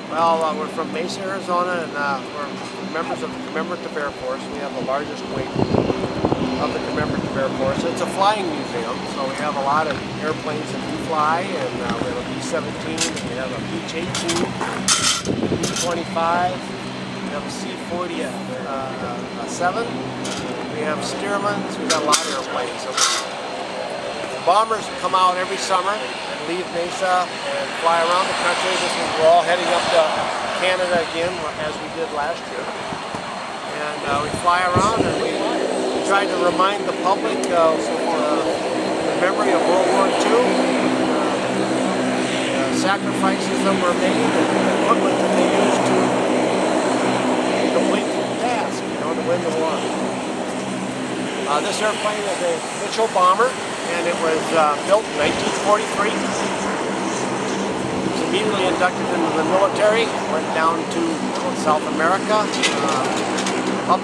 Well, we're from Mesa, Arizona, and we're members of the Commemorative Air Force. We have the largest wing of the Commemorative Air Force. It's a flying museum, so we have a lot of airplanes that we fly, and we have a B-17, and we have a B-18, B-25, we have a C-40-7, we have Stearmans, we got a lot of airplanes. So bombers come out every summer and leave Mesa and fly around the country. We're all heading up to Canada again, as we did last year. And we fly around and we try to remind the public of the memory of World War II, the sacrifices that were made, and the equipment that they used to complete the task, to win the war. This airplane is a Mitchell bomber, and it was built in 1943. It was immediately inducted into the military, went down to South America, up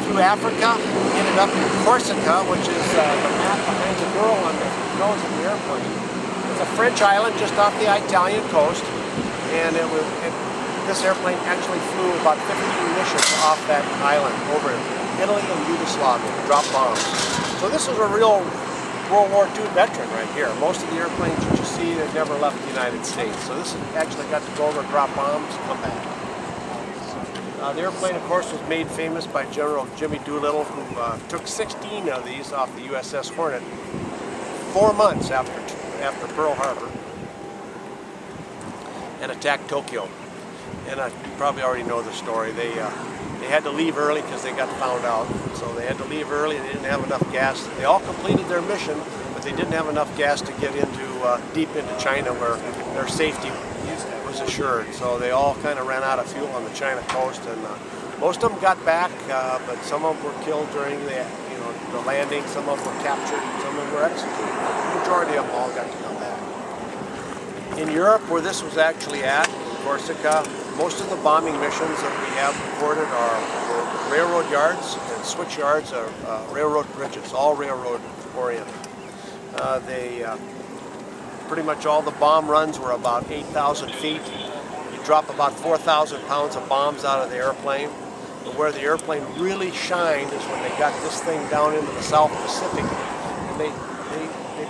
through Africa, ended up in Corsica, which is the map behind the girl on the nose of the airplane. It's a French island just off the Italian coast, and this airplane actually flew about 15 missions off that island over Italy and Yugoslavia, dropped bombs. So this was a real World War II veteran right here. Most of the airplanes that you see, they've never left the United States. So this actually got to go over, drop bombs, and come back. The airplane, of course, was made famous by General Jimmy Doolittle, who took 16 of these off the USS Hornet 4 months after Pearl Harbor and attacked Tokyo. And you probably already know the story. They had to leave early because they got found out. So they had to leave early and they didn't have enough gas. They all completed their mission, but they didn't have enough gas to get deep into China where their safety was assured. So they all kind of ran out of fuel on the China coast, and most of them got back, but some of them were killed during the landing. Some of them were captured, and some of them were executed. The majority of them all got to come back. In Europe, where this was actually at, in Corsica, most of the bombing missions that we have recorded are railroad yards and switch yards, or railroad bridges, all railroad oriented. Pretty much all the bomb runs were about 8,000 feet. You drop about 4,000 pounds of bombs out of the airplane. But where the airplane really shined is when they got this thing down into the South Pacific. And they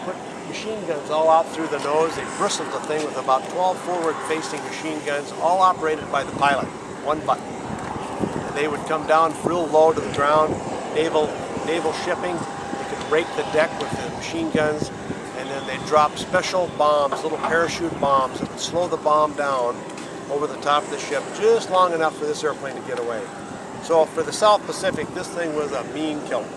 put machine guns all out through the nose. They bristled the thing with about 12 forward-facing machine guns, all operated by the pilot, one button. And they would come down real low to the ground, naval shipping. They could rake the deck with the machine guns, and then they'd drop special bombs, little parachute bombs, that would slow the bomb down over the top of the ship just long enough for this airplane to get away. So for the South Pacific, this thing was a mean killer.